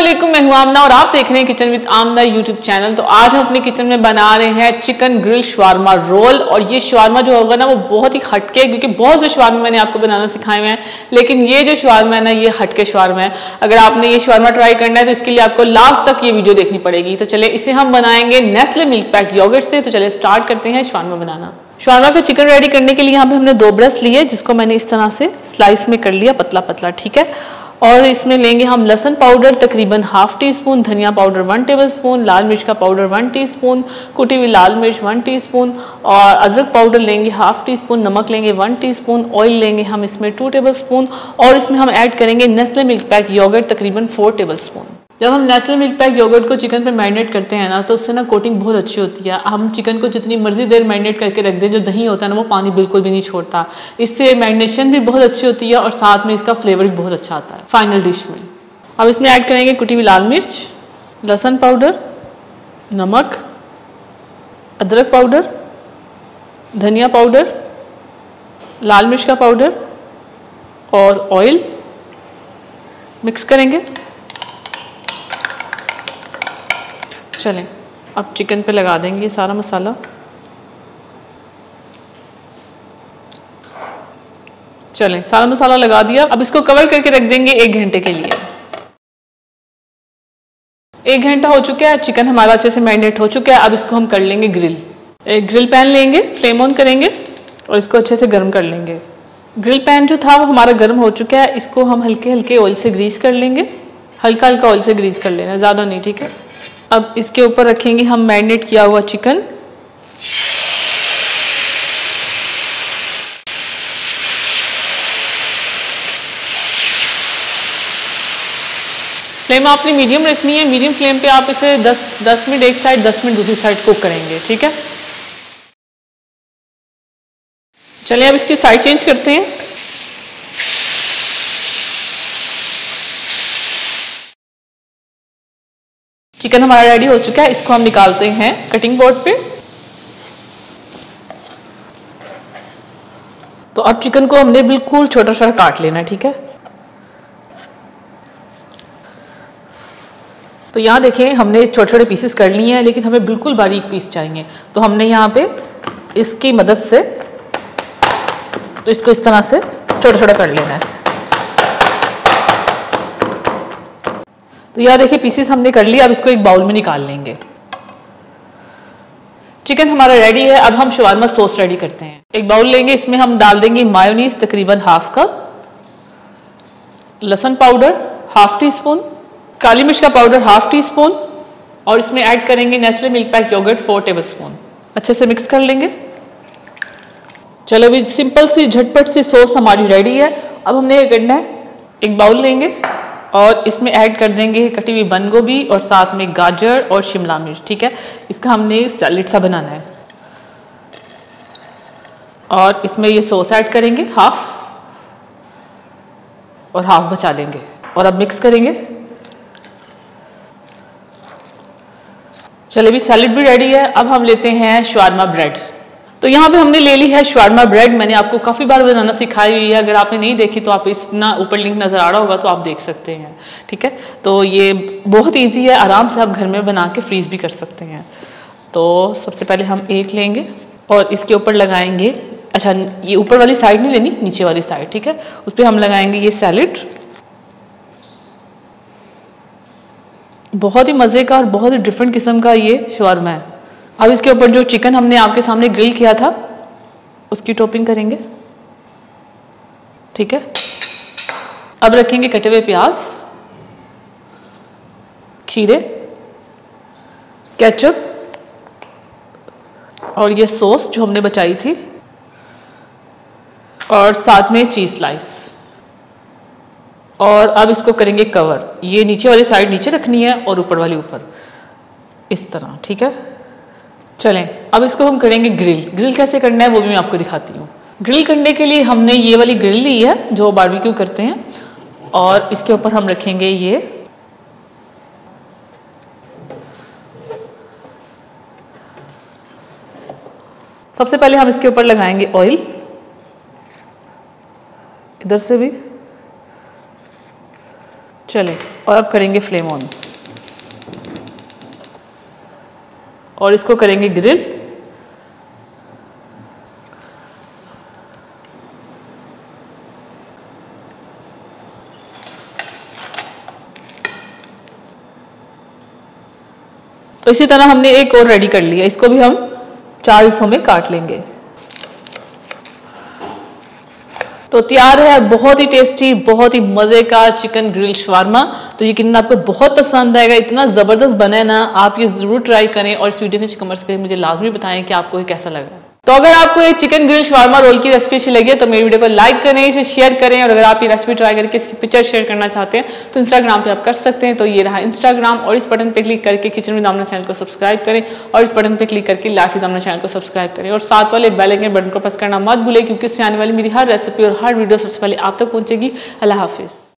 अस्सलामुअलैकुम, मैं हूं आमना और आप देख रहे हैं kitchen with Amna YouTube channel. तो आज हम अपने किचन में बना रहे हैं चिकन ग्रिल शवारमा रोल। और ये शवारमा जो होगा ना वो बहुत ही हटके, क्योंकि बहुत से शवारमा मैंने आपको बनाना सिखाए हुए हैं, लेकिन ये जो शवारमा है ना ये हटके शवारमा है। अगर आपने ये शवारमा ट्राई करना है तो इसके लिए आपको लास्ट तक ये वीडियो देखनी पड़ेगी। तो चले इसे हम बनाएंगे नेस्ले मिल्क पैक योगर्ट से। तो चले स्टार्ट करते हैं शवारमा बनाना। शवारमा का चिकन रेडी करने के लिए यहाँ पे हमने 2 ब्रेस्ट लिए, जिसको मैंने इस तरह से स्लाइस में कर लिया पतला पतला, ठीक है। और इसमें लेंगे हम लहसुन पाउडर तकरीबन ½ टीस्पून, धनिया पाउडर 1 टेबलस्पून, लाल मिर्च का पाउडर 1 टीस्पून, कुटी हुई लाल मिर्च 1 टीस्पून, और अदरक पाउडर लेंगे ½ टीस्पून, नमक लेंगे 1 टीस्पून, ऑयल लेंगे हम इसमें 2 टेबलस्पून, और इसमें हम ऐड करेंगे नेस्ले मिल्क पैक योगर्ट तकरीबन 4 टेबलस्पून। जब हम नेस्ले मिल्क पैक योगर्ट को चिकन पे मैरिनेट करते हैं ना तो उससे ना कोटिंग बहुत अच्छी होती है। हम चिकन को जितनी मर्जी देर मैरिनेट करके रख दें, जो दही होता है ना वो पानी बिल्कुल भी नहीं छोड़ता। इससे मैरिनेशन भी बहुत अच्छी होती है और साथ में इसका फ्लेवर भी बहुत अच्छा आता है फाइनल डिश में। अब इसमें ऐड करेंगे कुटी हुई लाल मिर्च, लहसुन पाउडर, नमक, अदरक पाउडर, धनिया पाउडर, लाल मिर्च का पाउडर और ऑयल। मिक्स करेंगे। चलें अब चिकन पे लगा देंगे सारा मसाला। चलें सारा मसाला लगा दिया। अब इसको कवर करके रख देंगे 1 घंटे के लिए। 1 घंटा हो चुका है, चिकन हमारा अच्छे से मैरिनेट हो चुका है। अब इसको हम कर लेंगे ग्रिल। एक ग्रिल पैन लेंगे, फ्लेम ऑन करेंगे और इसको अच्छे से गर्म कर लेंगे। ग्रिल पैन जो था वो हमारा गर्म हो चुका है। इसको हम हल्के हल्के ऑयल से ग्रीस कर लेंगे। हल्का हल्का ऑयल से ग्रीस कर लेना, ज़्यादा नहीं, ठीक है। अब इसके ऊपर रखेंगे हम मैरिनेट किया हुआ चिकन। फ्लेम आपने मीडियम रखनी है। मीडियम फ्लेम पे आप इसे 10 मिनट एक साइड, 10 मिनट दूसरी साइड कुक करेंगे, ठीक है। चलिए अब इसकी साइड चेंज करते हैं। चिकन हमारा रेडी हो चुका है। इसको हम निकालते हैं कटिंग बोर्ड पे। तो अब चिकन को हमने बिल्कुल छोटा छोटा काट लेना है, ठीक है। तो यहाँ देखें हमने छोटे छोटे पीसेस कर लिए हैं, लेकिन हमें बिल्कुल बारीक पीस चाहिए। तो हमने यहाँ पे इसकी मदद से तो इसको इस तरह से छोटा छोटा कर लेना है। तो यार देखिए पीसेस हमने कर लिया। अब इसको एक बाउल में निकाल लेंगे। चिकन हमारा रेडी है। अब हम शवारमा सॉस रेडी करते हैं। एक बाउल लेंगे, इसमें हम डाल देंगे मायोनीज तकरीबन ½ कप, लहसुन पाउडर ½ टीस्पून, काली मिर्च का पाउडर ½ टीस्पून, और इसमें ऐड करेंगे Nestle milk pack yogurt 4 tablespoon. अच्छे से मिक्स कर लेंगे। चलो भी सिंपल सी झटपट सी सॉस हमारी रेडी है। अब हमने ये करना है, एक बाउल लेंगे और इसमें ऐड कर देंगे कटी हुई बंद गोभी और साथ में गाजर और शिमला मिर्च, ठीक है। इसका हमने सैलेड सा बनाना है। और इसमें ये सॉस ऐड करेंगे ½ और ½ बचा लेंगे और अब मिक्स करेंगे। चलिए भी सैलेड भी रेडी है। अब हम लेते हैं शवारमा ब्रेड। तो यहाँ पे हमने ले ली है शवारमा ब्रेड। मैंने आपको काफ़ी बार बनाना सिखाई हुई है। अगर आपने नहीं देखी तो आप इतना ऊपर लिंक नज़र आ रहा होगा तो आप देख सकते हैं, ठीक है। तो ये बहुत इजी है, आराम से आप घर में बना के फ्रीज भी कर सकते हैं। तो सबसे पहले हम एक लेंगे और इसके ऊपर लगाएंगे, अच्छा ये ऊपर वाली साइड नहीं लेनी, नीचे वाली साइड, ठीक है। उस पर हम लगाएंगे ये सैलेड। बहुत ही मज़े का और बहुत ही डिफरेंट किस्म का ये शवारमा है। अब इसके ऊपर जो चिकन हमने आपके सामने ग्रिल किया था उसकी टॉपिंग करेंगे, ठीक है। अब रखेंगे कटे हुए प्याज, खीरे, केचप और ये सॉस जो हमने बचाई थी, और साथ में चीज स्लाइस। और अब इसको करेंगे कवर। ये नीचे वाली साइड नीचे रखनी है और ऊपर वाली ऊपर, इस तरह, ठीक है। चलें अब इसको हम करेंगे ग्रिल। ग्रिल कैसे करना है वो भी मैं आपको दिखाती हूँ। ग्रिल करने के लिए हमने ये वाली ग्रिल ली है जो बारबेक्यू करते हैं, और इसके ऊपर हम रखेंगे ये सबसे पहले हम इसके ऊपर लगाएंगे ऑयल, इधर से भी। चले और अब करेंगे फ्लेम ऑन और इसको करेंगे ग्रिल। तो इसी तरह हमने एक और रेडी कर लिया, इसको भी हम 4 हिस्सों में काट लेंगे। तो तैयार है बहुत ही टेस्टी, बहुत ही मजे का चिकन ग्रिल शवारमा। तो यकीनन आपको बहुत पसंद आएगा, इतना जबरदस्त बना है ना, आप ये जरूर ट्राई करें और इस वीडियो के कमेंट्स करके मुझे लाजमी बताएं कि आपको ये कैसा लगा। तो अगर आपको ये चिकन ग्रिल शवारमा रोल की रेसिपी अच्छी लगी तो मेरी वीडियो को लाइक करें, इसे शेयर करें, और अगर आप ये रेसिपी ट्राई करके इसकी पिक्चर शेयर करना चाहते हैं तो इंस्टाग्राम पे आप कर सकते हैं। तो ये रहा इंस्टाग्राम, और इस बटन पे क्लिक करके किचन विद आमना चैनल को सब्सक्राइब करें, और इस बटन पे क्लिक करके लाइफ विद आमना चैनल को सब्सक्राइब करें, और साथ वाले बेल आइकन बटन को प्रेस करना मत भूलें, क्योंकि इससे आने वाली मेरी हर रेसिपी और हर वीडियो सबसे पहले आप तक पहुंचेगी। अल्लाह हाफिज।